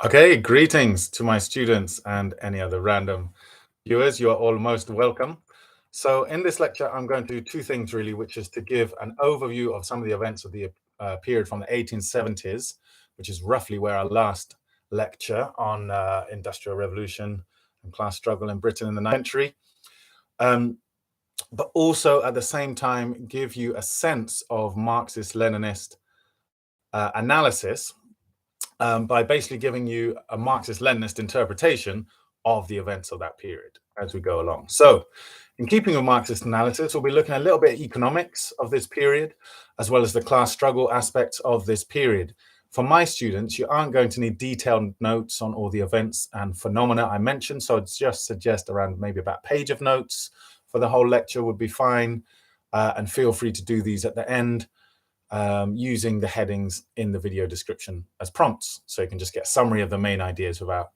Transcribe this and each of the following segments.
Okay, greetings to my students and any other random viewers. You are all most welcome. So in this lecture, I'm going to do two things really, which is to give an overview of some of the events of the period from the 1870s, which is roughly where our last lecture on industrial revolution and class struggle in Britain in the 19th century. But also at the same time, give you a sense of Marxist-Leninist analysis by basically giving you a Marxist-Leninist interpretation of the events of that period as we go along. So in keeping with Marxist analysis, we'll be looking a little bit at economics of this period, as well as the class struggle aspects of this period. For my students, you aren't going to need detailed notes on all the events and phenomena I mentioned, so I'd just suggest around maybe about a page of notes for the whole lecture would be fine, and feel free to do these at the end. Using the headings in the video description as prompts. So you can just get a summary of the main ideas without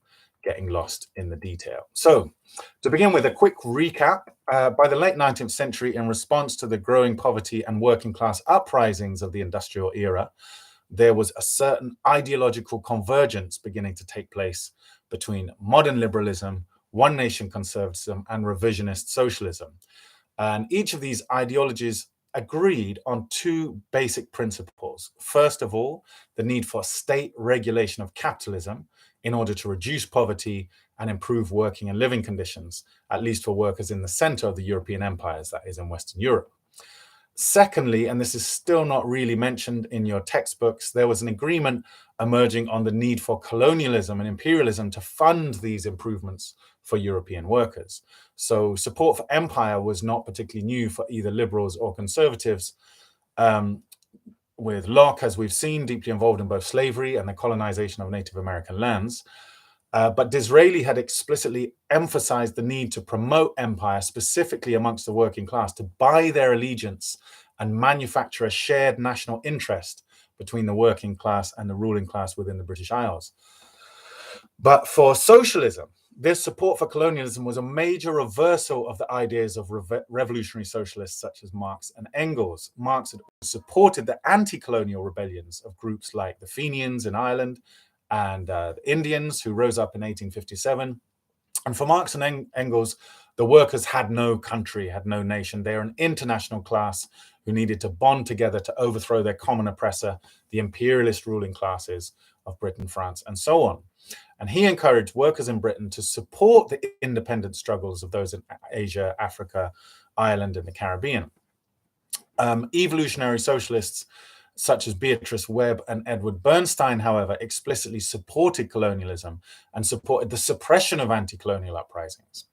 getting lost in the detail. So to begin with, a quick recap. By the late 19th century, in response to the growing poverty and working class uprisings of the industrial era, there was a certain ideological convergence beginning to take place between modern liberalism, one nation conservatism, and revisionist socialism. And each of these ideologies agreed on two basic principles. First of all, the need for state regulation of capitalism in order to reduce poverty and improve working and living conditions, at least for workers in the center of the European empires, that is in Western Europe. Secondly, and this is still not really mentioned in your textbooks, there was an agreement emerging on the need for colonialism and imperialism to fund these improvements for European workers. So support for empire was not particularly new for either liberals or conservatives, with Locke, as we've seen, deeply involved in both slavery and the colonization of Native American lands. But Disraeli had explicitly emphasized the need to promote empire, specifically amongst the working class, to buy their allegiance and manufacture a shared national interest between the working class and the ruling class within the British Isles. But for socialism, this support for colonialism was a major reversal of the ideas of revolutionary socialists such as Marx and Engels. Marx had supported the anti-colonial rebellions of groups like the Fenians in Ireland and the Indians, who rose up in 1857. And for Marx and Engels, the workers had no country, had no nation. They're an international class who needed to bond together to overthrow their common oppressor, the imperialist ruling classes of Britain, France, and so on. And he encouraged workers in Britain to support the independent struggles of those in Asia, Africa, Ireland, and the Caribbean. Evolutionary socialists such as Beatrice Webb and Edward Bernstein, however, explicitly supported colonialism and supported the suppression of anti-colonial uprisings.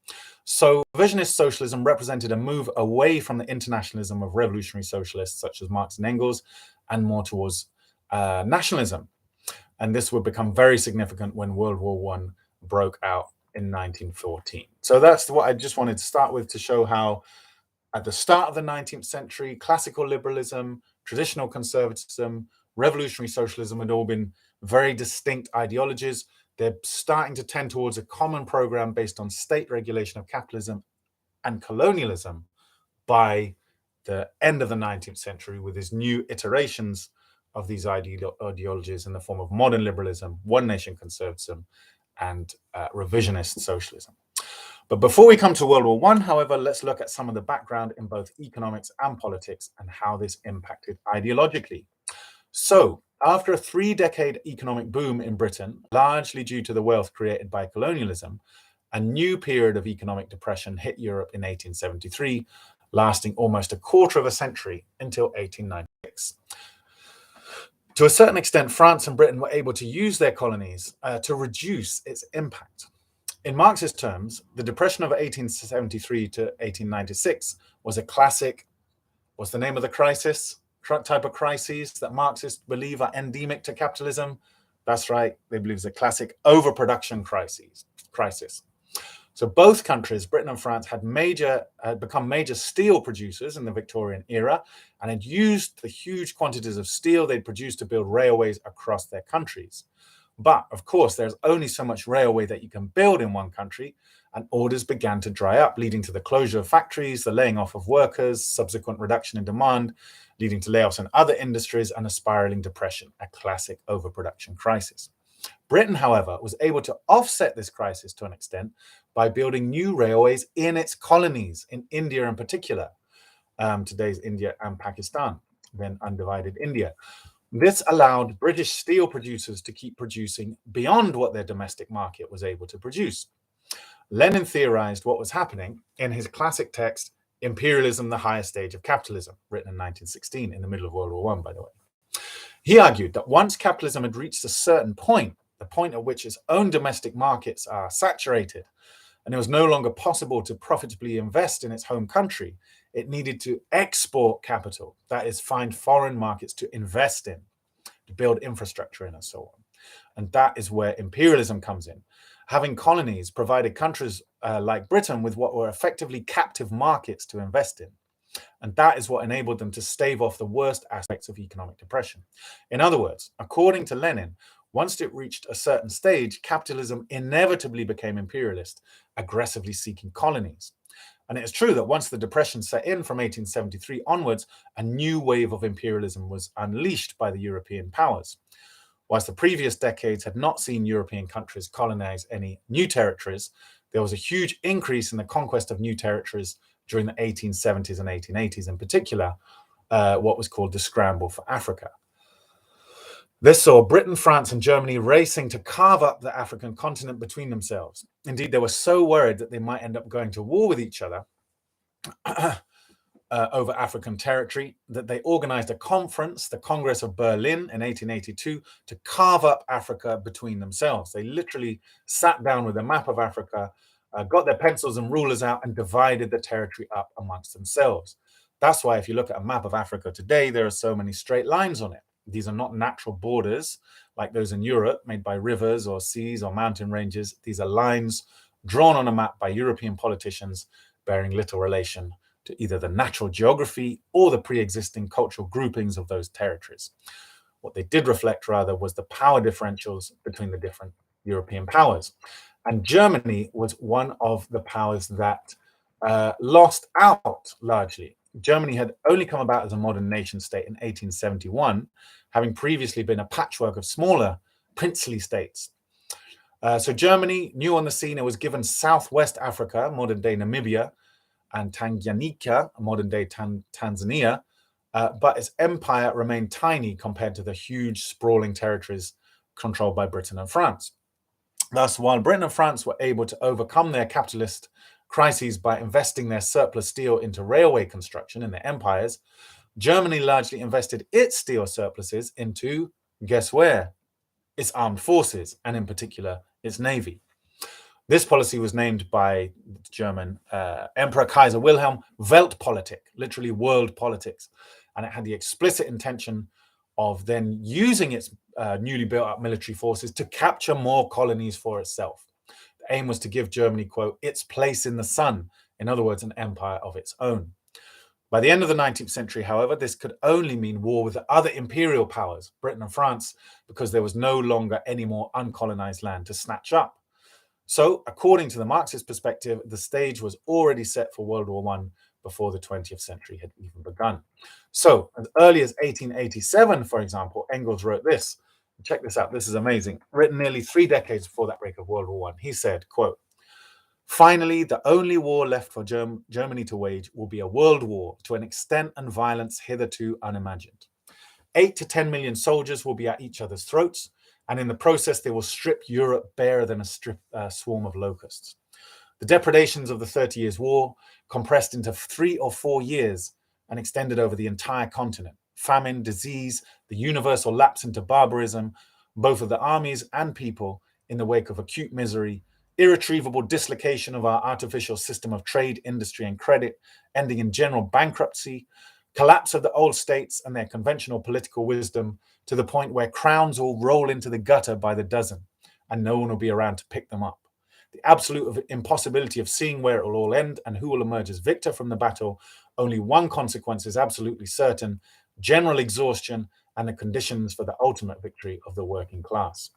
So revisionist socialism represented a move away from the internationalism of revolutionary socialists such as Marx and Engels and more towards nationalism. And this would become very significant when World War I broke out in 1914. So that's what I just wanted to start with, to show how at the start of the 19th century, classical liberalism, traditional conservatism, revolutionary socialism had all been very distinct ideologies. They're starting to tend towards a common program based on state regulation of capitalism and colonialism by the end of the 19th century, with these new iterations of these ideologies in the form of modern liberalism, one nation conservatism, and revisionist socialism. But before we come to World War I, however, let's look at some of the background in both economics and politics and how this impacted ideologically. So, after a 3-decade economic boom in Britain, largely due to the wealth created by colonialism, a new period of economic depression hit Europe in 1873, lasting almost a quarter of a century until 1896. To a certain extent, France and Britain were able to use their colonies to reduce its impact. In Marxist terms, the depression of 1873 to 1896 was a classic, what's the name of the crisis? Type of crises that Marxists believe are endemic to capitalism. That's right, they believe it's a classic overproduction crisis. So both countries, Britain and France, had become major steel producers in the Victorian era and had used the huge quantities of steel they'd produced to build railways across their countries. But of course, there's only so much railway that you can build in one country, and orders began to dry up, leading to the closure of factories, the laying off of workers, subsequent reduction in demand, leading to layoffs in other industries and a spiraling depression, a classic overproduction crisis. Britain, however, was able to offset this crisis to an extent by building new railways in its colonies, in India in particular, today's India and Pakistan, then undivided India. This allowed British steel producers to keep producing beyond what their domestic market was able to produce. Lenin theorized what was happening in his classic text, Imperialism, the Highest Stage of Capitalism, written in 1916, in the middle of World War I, by the way. He argued that once capitalism had reached a certain point, the point at which its own domestic markets are saturated, and it was no longer possible to profitably invest in its home country, it needed to export capital, that is, find foreign markets to invest in, to build infrastructure in, and so on. And that is where imperialism comes in. Having colonies provided countries like Britain with what were effectively captive markets to invest in. And that is what enabled them to stave off the worst aspects of economic depression. In other words, according to Lenin, once it reached a certain stage, capitalism inevitably became imperialist, aggressively seeking colonies. And it is true that once the depression set in from 1873 onwards, a new wave of imperialism was unleashed by the European powers. Whilst the previous decades had not seen European countries colonize any new territories, there was a huge increase in the conquest of new territories during the 1870s and 1880s, in particular, what was called the Scramble for Africa. This saw Britain, France, and Germany racing to carve up the African continent between themselves. Indeed, they were so worried that they might end up going to war with each other over African territory that they organized a conference, the Congress of Berlin in 1882, to carve up Africa between themselves. They literally sat down with a map of Africa, got their pencils and rulers out, and divided the territory up amongst themselves. That's why if you look at a map of Africa today, there are so many straight lines on it. These are not natural borders like those in Europe, made by rivers or seas or mountain ranges. These are lines drawn on a map by European politicians, bearing little relation to either the natural geography or the pre-existing cultural groupings of those territories. What they did reflect, rather, was the power differentials between the different European powers. And Germany was one of the powers that lost out largely. Germany had only come about as a modern nation state in 1871, having previously been a patchwork of smaller princely states. So Germany, new on the scene, it was given Southwest Africa, modern-day Namibia, and Tanganyika, modern-day Tanzania, but its empire remained tiny compared to the huge, sprawling territories controlled by Britain and France. Thus, while Britain and France were able to overcome their capitalist crises by investing their surplus steel into railway construction in their empires, Germany largely invested its steel surpluses into, guess where? Its armed forces, and in particular, its navy. This policy was named by German Emperor Kaiser Wilhelm Weltpolitik, literally world politics, and it had the explicit intention of then using its newly built up military forces to capture more colonies for itself. The aim was to give Germany, quote, its place in the sun, in other words, an empire of its own. By the end of the 19th century, however, this could only mean war with the other imperial powers, Britain and France, because there was no longer any more uncolonized land to snatch up. So, according to the Marxist perspective, the stage was already set for World War I before the 20th century had even begun. So, as early as 1887, for example, Engels wrote this. Check this out. This is amazing. Written nearly 3 decades before that break of World War I. He said, quote, "Finally, the only war left for Germany to wage will be a world war to an extent and violence hitherto unimagined. 8 to 10 million soldiers will be at each other's throats, and in the process, they will strip Europe barer than a swarm of locusts. The depredations of the 30 Years' War, compressed into 3 or 4 years and extended over the entire continent, famine, disease, the universal lapse into barbarism, both of the armies and people in the wake of acute misery, irretrievable dislocation of our artificial system of trade, industry, and credit, ending in general bankruptcy, collapse of the old states and their conventional political wisdom to the point where crowns will roll into the gutter by the dozen and no one will be around to pick them up. The absolute impossibility of seeing where it will all end and who will emerge as victor from the battle. Only one consequence is absolutely certain: general exhaustion and the conditions for the ultimate victory of the working class."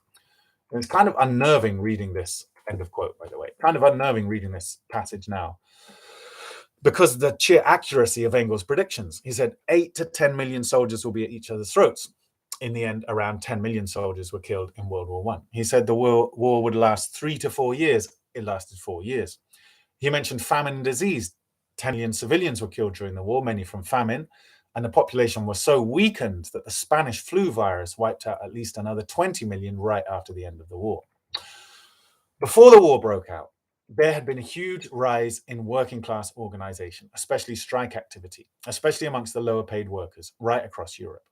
And it's kind of unnerving reading this, end of quote, by the way, kind of unnerving reading this passage now, because of the sheer accuracy of Engels' predictions. He said 8 to 10 million soldiers will be at each other's throats. in the end, around 10 million soldiers were killed in World War I. He said the war would last 3 to 4 years. It lasted 4 years. He mentioned famine and disease. 10 million civilians were killed during the war, many from famine, and the population was so weakened that the Spanish flu virus wiped out at least another 20 million right after the end of the war. Before the war broke out, there had been a huge rise in working class organization, especially strike activity, especially amongst the lower paid workers right across Europe.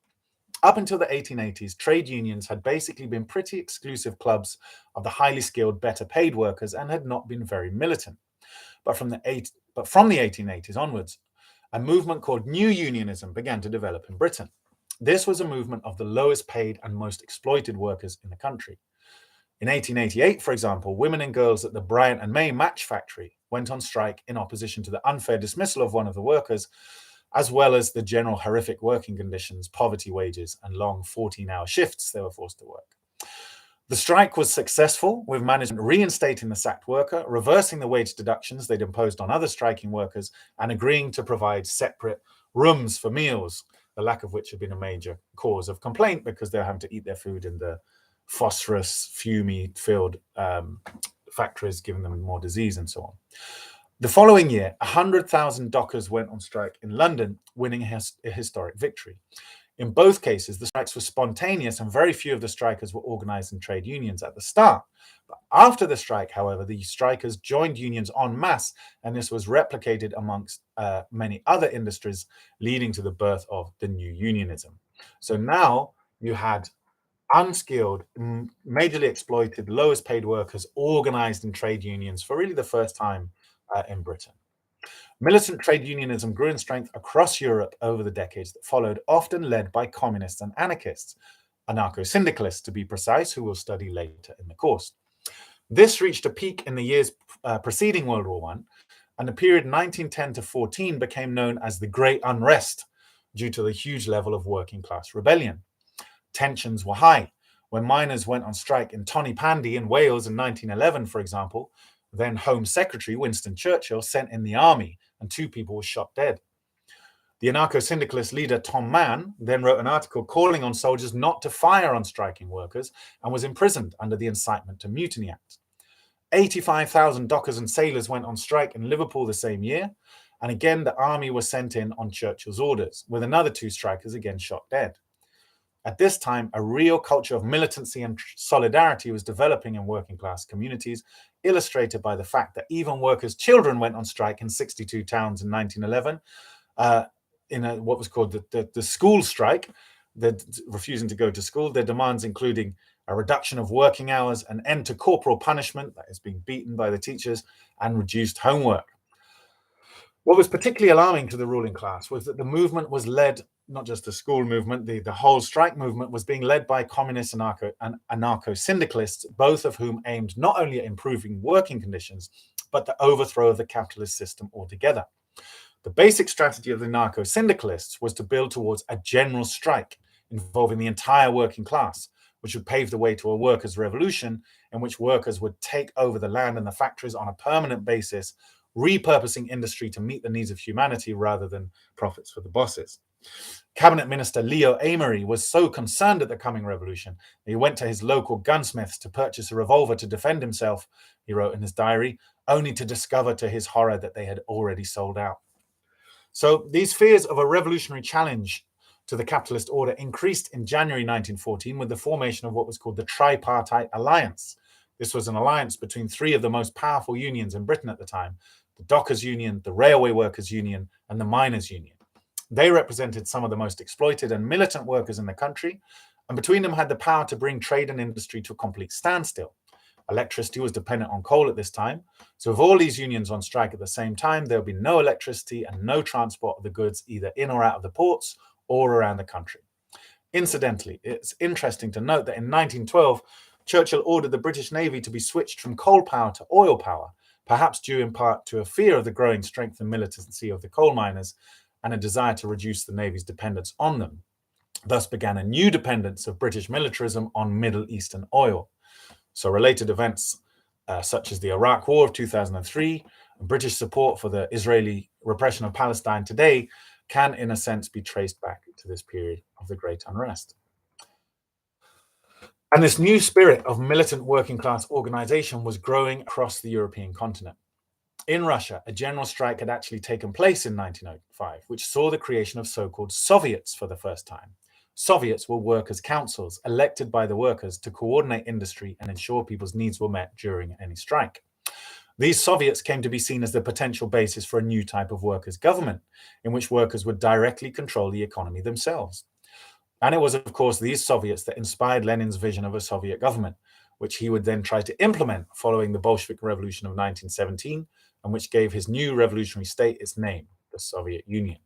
Up until the 1880s, trade unions had basically been pretty exclusive clubs of the highly skilled, better paid workers and had not been very militant. But from the 1880s onwards, a movement called New Unionism began to develop in Britain. This was a movement of the lowest paid and most exploited workers in the country. In 1888, for example, women and girls at the Bryant and May match factory went on strike in opposition to the unfair dismissal of one of the workers, as well as the general horrific working conditions, poverty wages, and long 14-hour shifts they were forced to work. The strike was successful, with management reinstating the sacked worker, reversing the wage deductions they'd imposed on other striking workers, and agreeing to provide separate rooms for meals, the lack of which had been a major cause of complaint because they were having to eat their food in the phosphorus, fumey-filled factories, giving them more disease and so on. The following year, 100,000 dockers went on strike in London, winning a historic victory. In both cases, the strikes were spontaneous and very few of the strikers were organized in trade unions at the start. But after the strike, however, the strikers joined unions en masse, and this was replicated amongst many other industries, leading to the birth of the new unionism. So now you had unskilled, majorly exploited, lowest paid workers organized in trade unions for really the first time in Britain. Militant trade unionism grew in strength across Europe over the decades that followed, often led by communists and anarchists, anarcho-syndicalists to be precise, who we'll study later in the course. This reached a peak in the years preceding World War I, and the period 1910 to 14 became known as the Great Unrest due to the huge level of working class rebellion. Tensions were high. When miners went on strike in Tonypandy in Wales in 1911, for example, then Home Secretary Winston Churchill sent in the army and 2 people were shot dead. The anarcho-syndicalist leader Tom Mann then wrote an article calling on soldiers not to fire on striking workers and was imprisoned under the Incitement to Mutiny Act. 85,000 dockers and sailors went on strike in Liverpool the same year, and again the army was sent in on Churchill's orders, with another 2 strikers again shot dead. At this time, a real culture of militancy and solidarity was developing in working class communities, illustrated by the fact that even workers' children went on strike in 62 towns in 1911 in what was called the school strike, refusing to go to school. Their demands including a reduction of working hours, an end to corporal punishment, that is being beaten by the teachers, and reduced homework. What was particularly alarming to the ruling class was that the movement was led, not just the school movement, the whole strike movement was being led by communist and anarcho-syndicalists, both of whom aimed not only at improving working conditions, but the overthrow of the capitalist system altogether. The basic strategy of the anarcho-syndicalists was to build towards a general strike involving the entire working class, which would pave the way to a workers' revolution in which workers would take over the land and the factories on a permanent basis, repurposing industry to meet the needs of humanity rather than profits for the bosses. Cabinet Minister Leo Amery was so concerned at the coming revolution that he went to his local gunsmiths to purchase a revolver to defend himself, he wrote in his diary, only to discover to his horror that they had already sold out. So these fears of a revolutionary challenge to the capitalist order increased in January 1914 with the formation of what was called the Tripartite Alliance. This was an alliance between 3 of the most powerful unions in Britain at the time: the Dockers Union, the Railway Workers Union, and the Miners' Union. They represented some of the most exploited and militant workers in the country, and between them had the power to bring trade and industry to a complete standstill. Electricity was dependent on coal at this time, so with all these unions on strike at the same time, there would be no electricity and no transport of the goods either in or out of the ports or around the country. Incidentally, it's interesting to note that in 1912, Churchill ordered the British Navy to be switched from coal power to oil power, perhaps due in part to a fear of the growing strength and militancy of the coal miners and a desire to reduce the Navy's dependence on them. Thus began a new dependence of British militarism on Middle Eastern oil. So related events such as the Iraq War of 2003 and British support for the Israeli repression of Palestine today can, in a sense, be traced back to this period of the Great Unrest. And this new spirit of militant working class organization was growing across the European continent. In Russia, a general strike had actually taken place in 1905, which saw the creation of so-called Soviets for the first time. Soviets were workers' councils elected by the workers to coordinate industry and ensure people's needs were met during any strike. These Soviets came to be seen as the potential basis for a new type of workers' government, in which workers would directly control the economy themselves. And it was, of course, these Soviets that inspired Lenin's vision of a Soviet government, which he would then try to implement following the Bolshevik Revolution of 1917, and which gave his new revolutionary state its name, the Soviet Union.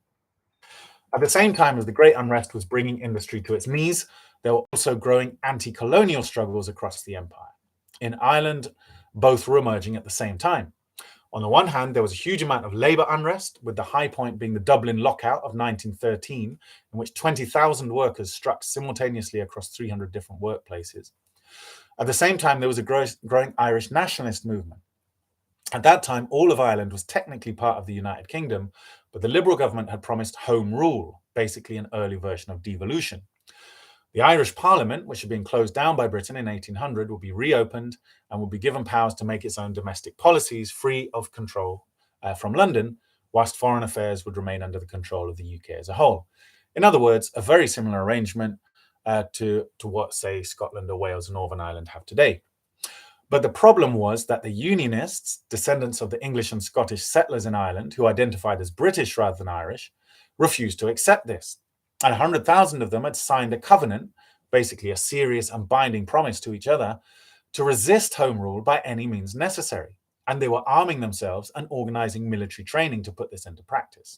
At the same time as the Great Unrest was bringing industry to its knees, there were also growing anti-colonial struggles across the empire. In Ireland, both were emerging at the same time. On the one hand, there was a huge amount of labour unrest, with the high point being the Dublin lockout of 1913, in which 20,000 workers struck simultaneously across 300 different workplaces. At the same time, there was a growing Irish nationalist movement. At that time, all of Ireland was technically part of the United Kingdom, but the Liberal government had promised home rule, basically an early version of devolution. The Irish Parliament, which had been closed down by Britain in 1800, would be reopened and would be given powers to make its own domestic policies free of control from London, whilst foreign affairs would remain under the control of the UK as a whole. In other words, a very similar arrangement to what, say, Scotland or Wales and Northern Ireland have today. But the problem was that the Unionists, descendants of the English and Scottish settlers in Ireland, who identified as British rather than Irish, refused to accept this. And 100,000 of them had signed a covenant, basically a serious and binding promise to each other, to resist home rule by any means necessary. And they were arming themselves and organizing military training to put this into practice.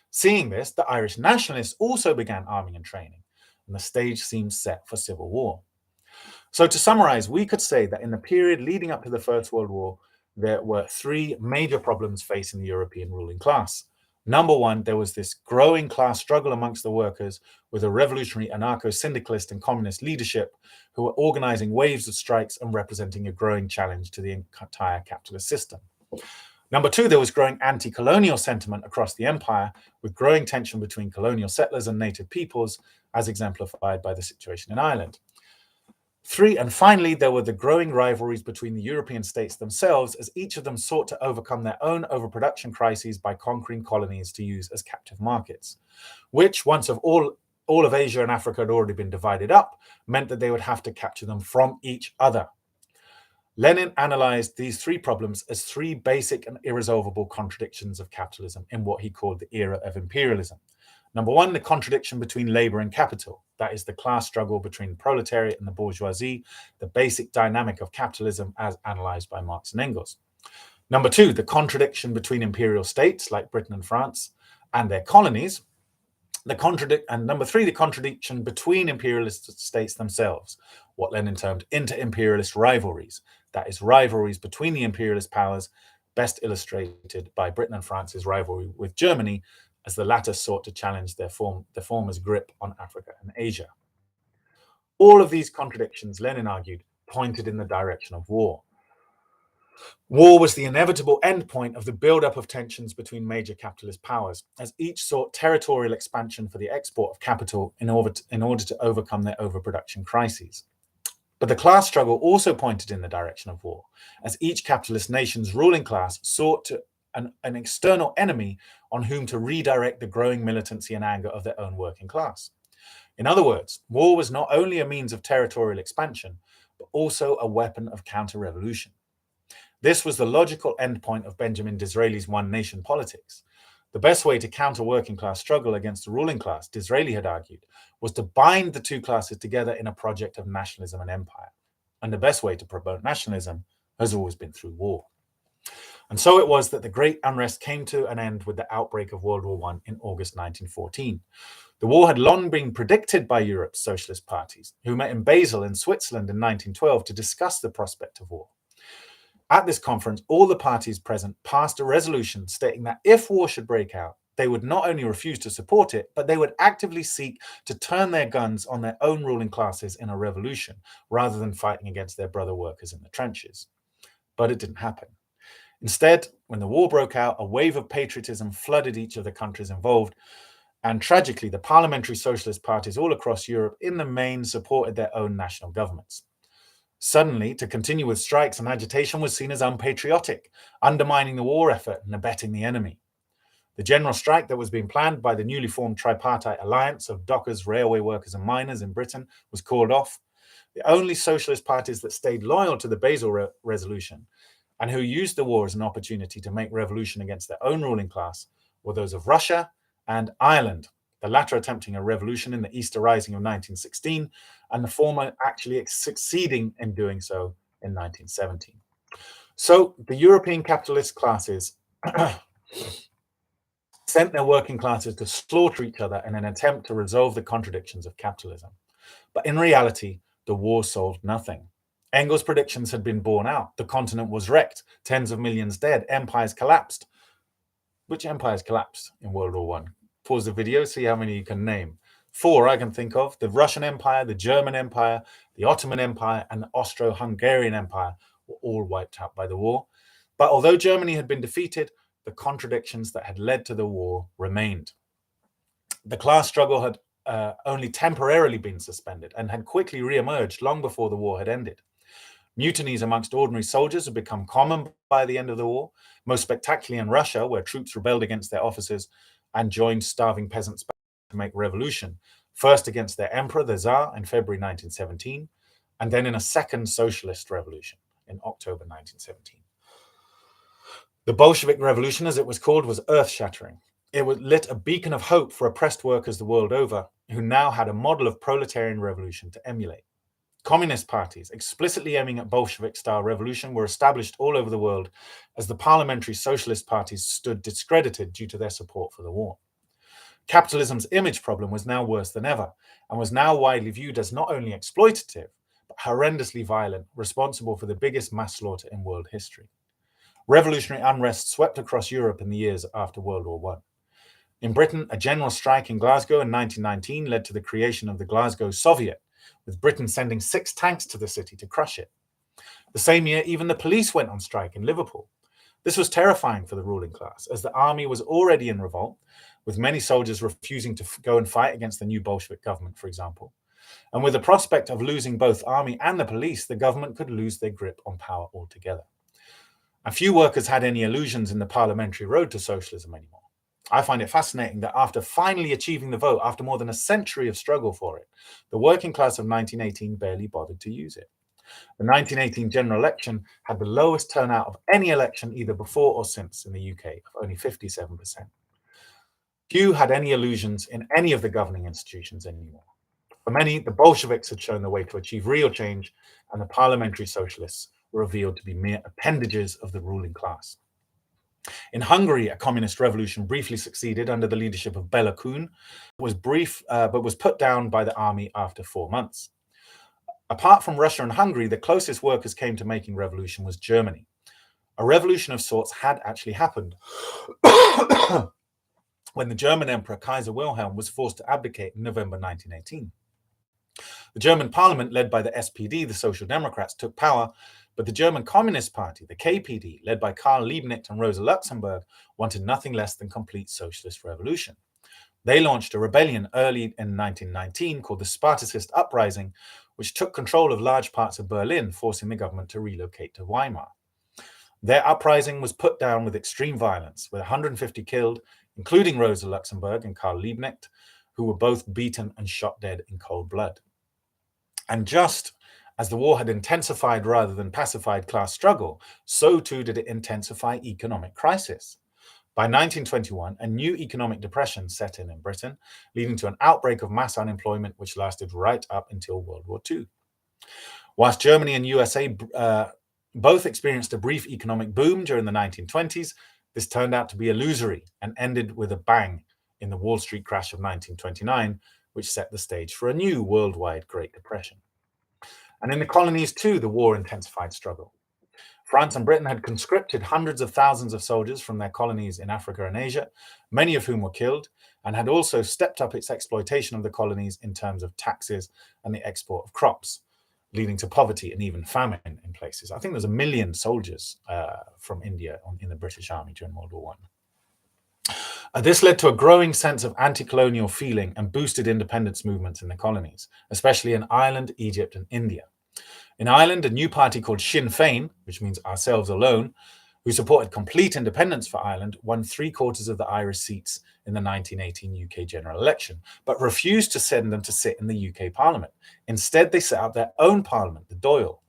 Seeing this, the Irish nationalists also began arming and training, and the stage seemed set for civil war. So to summarize, we could say that in the period leading up to the First World War, there were three major problems facing the European ruling class. Number one, there was this growing class struggle amongst the workers with a revolutionary anarcho-syndicalist and communist leadership who were organizing waves of strikes and representing a growing challenge to the entire capitalist system. Number two, there was growing anti-colonial sentiment across the empire with growing tension between colonial settlers and native peoples, as exemplified by the situation in Ireland. Three, and finally, there were the growing rivalries between the European states themselves as each of them sought to overcome their own overproduction crises by conquering colonies to use as captive markets, which once all of Asia and Africa had already been divided up, meant that they would have to capture them from each other. Lenin analyzed these three problems as three basic and irresolvable contradictions of capitalism in what he called the era of imperialism. Number one, the contradiction between labor and capital. That is the class struggle between the proletariat and the bourgeoisie, the basic dynamic of capitalism as analyzed by Marx and Engels. Number two, the contradiction between imperial states like Britain and France and their colonies. And number three, the contradiction between imperialist states themselves, what Lenin termed inter-imperialist rivalries. That is rivalries between the imperialist powers, best illustrated by Britain and France's rivalry with Germany, as the latter sought to challenge the former's grip on Africa and Asia. All of these contradictions, Lenin argued, pointed in the direction of war. War was the inevitable endpoint of the buildup of tensions between major capitalist powers, as each sought territorial expansion for the export of capital in order to overcome their overproduction crises. But the class struggle also pointed in the direction of war, as each capitalist nation's ruling class sought to an external enemy on whom to redirect the growing militancy and anger of their own working class. In other words, war was not only a means of territorial expansion, but also a weapon of counter-revolution. This was the logical endpoint of Benjamin Disraeli's one-nation politics. The best way to counter working class struggle against the ruling class, Disraeli had argued, was to bind the two classes together in a project of nationalism and empire. And the best way to promote nationalism has always been through war. And so it was that the Great Unrest came to an end with the outbreak of World War I in August 1914. The war had long been predicted by Europe's socialist parties, who met in Basel in Switzerland in 1912 to discuss the prospect of war. At this conference, all the parties present passed a resolution stating that if war should break out, they would not only refuse to support it, but they would actively seek to turn their guns on their own ruling classes in a revolution, rather than fighting against their brother workers in the trenches. But it didn't happen. Instead, when the war broke out, a wave of patriotism flooded each of the countries involved, And tragically, the parliamentary socialist parties all across Europe in the main supported their own national governments. Suddenly, to continue with strikes and agitation was seen as unpatriotic, undermining the war effort and abetting the enemy. The general strike that was being planned by the newly formed tripartite alliance of dockers, railway workers and miners in Britain was called off. The only socialist parties that stayed loyal to the Basel Resolution and who used the war as an opportunity to make revolution against their own ruling class were those of Russia and Ireland, the latter attempting a revolution in the Easter Rising of 1916, and the former actually succeeding in doing so in 1917. So the European capitalist classes sent their working classes to slaughter each other in an attempt to resolve the contradictions of capitalism. But in reality, the war solved nothing. Engels' predictions had been borne out. The continent was wrecked, tens of millions dead, empires collapsed. Which empires collapsed in World War I? Pause the video, see how many you can name. 4 I can think of: the Russian Empire, the German Empire, the Ottoman Empire, and the Austro-Hungarian Empire were all wiped out by the war. But although Germany had been defeated, the contradictions that had led to the war remained. The class struggle had only temporarily been suspended and had quickly re-emerged long before the war had ended. Mutinies amongst ordinary soldiers had become common by the end of the war, most spectacularly in Russia, where troops rebelled against their officers and joined starving peasants to make revolution, first against their emperor, the Tsar, in February 1917, and then in a second socialist revolution in October 1917. The Bolshevik Revolution, as it was called, was earth-shattering. It lit a beacon of hope for oppressed workers the world over, who now had a model of proletarian revolution to emulate. Communist parties, explicitly aiming at Bolshevik-style revolution, were established all over the world as the parliamentary socialist parties stood discredited due to their support for the war. Capitalism's image problem was now worse than ever, and was now widely viewed as not only exploitative, but horrendously violent, responsible for the biggest mass slaughter in world history. Revolutionary unrest swept across Europe in the years after World War I. In Britain, a general strike in Glasgow in 1919 led to the creation of the Glasgow Soviet, with Britain sending 6 tanks to the city to crush it. The same year, even the police went on strike in Liverpool. This was terrifying for the ruling class, as the army was already in revolt, with many soldiers refusing to go and fight against the new Bolshevik government, for example. And with the prospect of losing both army and the police, the government could lose their grip on power altogether. And few workers had any illusions in the parliamentary road to socialism anymore. I find it fascinating that after finally achieving the vote, after more than a century of struggle for it, the working class of 1918 barely bothered to use it. The 1918 general election had the lowest turnout of any election either before or since in the UK, of only 57%. Few had any illusions in any of the governing institutions anymore. For many, the Bolsheviks had shown the way to achieve real change, and the parliamentary socialists were revealed to be mere appendages of the ruling class. In Hungary, a communist revolution briefly succeeded under the leadership of Bela Kun, was brief but was put down by the army after 4 months. Apart from Russia and Hungary, the closest workers came to making revolution was Germany. A revolution of sorts had actually happened when the German Emperor Kaiser Wilhelm was forced to abdicate in November 1918. The German parliament, led by the SPD, the Social Democrats, took power, but the German Communist Party, the KPD, led by Karl Liebknecht and Rosa Luxemburg, wanted nothing less than complete socialist revolution. They launched a rebellion early in 1919 called the Spartacist Uprising, which took control of large parts of Berlin, forcing the government to relocate to Weimar. Their uprising was put down with extreme violence, with 150 killed, including Rosa Luxemburg and Karl Liebknecht, who were both beaten and shot dead in cold blood. And just as the war had intensified rather than pacified class struggle, so too did it intensify economic crisis. By 1921, a new economic depression set in Britain, leading to an outbreak of mass unemployment which lasted right up until World War II. Whilst Germany and USA both experienced a brief economic boom during the 1920s, this turned out to be illusory and ended with a bang in the Wall Street crash of 1929, which set the stage for a new worldwide Great Depression. And in the colonies too, the war intensified struggle. France and Britain had conscripted hundreds of thousands of soldiers from their colonies in Africa and Asia, many of whom were killed, and had also stepped up its exploitation of the colonies in terms of taxes and the export of crops, leading to poverty and even famine in places. I think there's 1 million soldiers from India in the British Army during World War I. This led to a growing sense of anti-colonial feeling and boosted independence movements in the colonies, especially in Ireland, Egypt, and India. In Ireland, a new party called Sinn Féin, which means ourselves alone, who supported complete independence for Ireland, won 3/4 of the Irish seats in the 1918 UK general election, but refused to send them to sit in the UK Parliament. Instead, they set up their own parliament, the Dáil.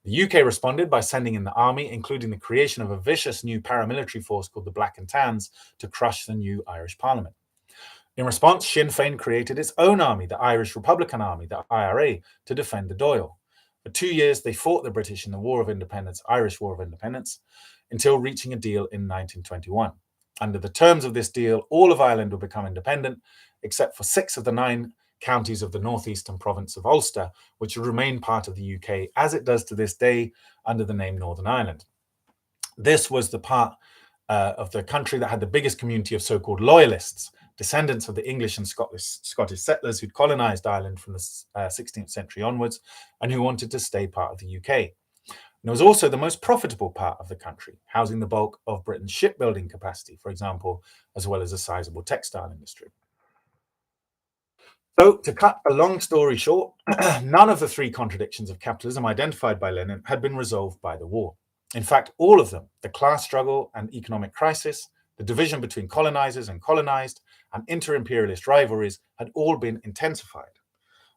The UK responded by sending in the army, including the creation of a vicious new paramilitary force called the Black and Tans, to crush the new Irish Parliament. In response, Sinn Féin created its own army, the Irish Republican Army, the IRA, to defend the Dáil. For 2 years, they fought the British in the War of Independence, Irish War of Independence, until reaching a deal in 1921. Under the terms of this deal, all of Ireland would become independent, except for 6 of the 9 counties of the northeastern province of Ulster, which would remain part of the UK, as it does to this day, under the name Northern Ireland. This was the part of the country that had the biggest community of so-called loyalists, descendants of the English and Scottish settlers who'd colonized Ireland from the 16th century onwards and who wanted to stay part of the UK. And it was also the most profitable part of the country, housing the bulk of Britain's shipbuilding capacity, for example, as well as a sizable textile industry. So, to cut a long story short, none of the 3 contradictions of capitalism identified by Lenin had been resolved by the war. In fact, all of them, the class struggle and economic crisis, the division between colonizers and colonized, and inter-imperialist rivalries had all been intensified.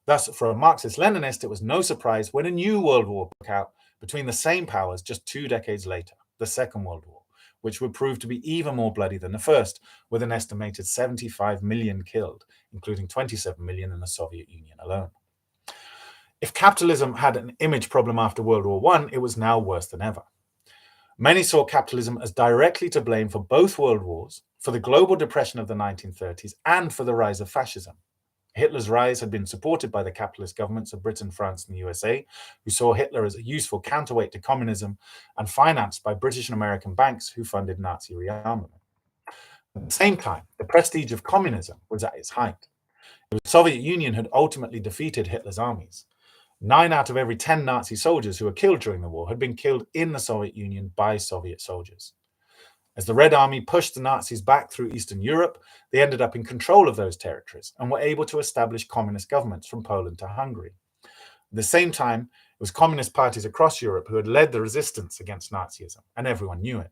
Thus, for a Marxist-Leninist, it was no surprise when a new world war broke out between the same powers just 2 decades later, the Second World War, which would prove to be even more bloody than the first, with an estimated 75 million killed, including 27 million in the Soviet Union alone. If capitalism had an image problem after World War I, it was now worse than ever. Many saw capitalism as directly to blame for both world wars, for the global depression of the 1930s, and for the rise of fascism. Hitler's rise had been supported by the capitalist governments of Britain, France, and the USA, who saw Hitler as a useful counterweight to communism, and financed by British and American banks who funded Nazi rearmament. At the same time, the prestige of communism was at its height. The Soviet Union had ultimately defeated Hitler's armies. 9 out of every 10 Nazi soldiers who were killed during the war had been killed in the Soviet Union by Soviet soldiers. As the Red Army pushed the Nazis back through Eastern Europe, they ended up in control of those territories and were able to establish communist governments from Poland to Hungary. At the same time, it was communist parties across Europe who had led the resistance against Nazism, and everyone knew it.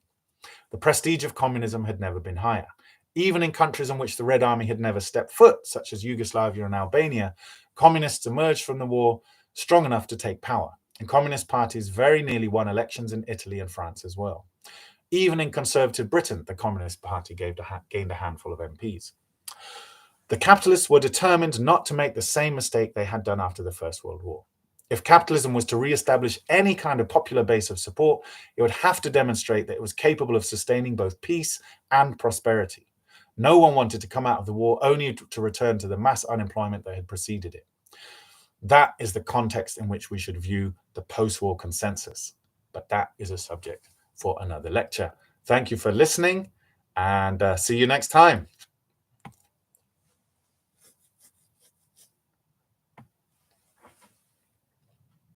The prestige of communism had never been higher. Even in countries in which the Red Army had never stepped foot, such as Yugoslavia and Albania, communists emerged from the war strong enough to take power, and communist parties very nearly won elections in Italy and France as well. Even in conservative Britain, the Communist Party gained a handful of MPs. The capitalists were determined not to make the same mistake they had done after the First World War. If capitalism was to re-establish any kind of popular base of support, it would have to demonstrate that it was capable of sustaining both peace and prosperity. No one wanted to come out of the war only to return to the mass unemployment that had preceded it. That is the context in which we should view the post-war consensus. But that is a subject for another lecture. Thank you for listening, and see you next time.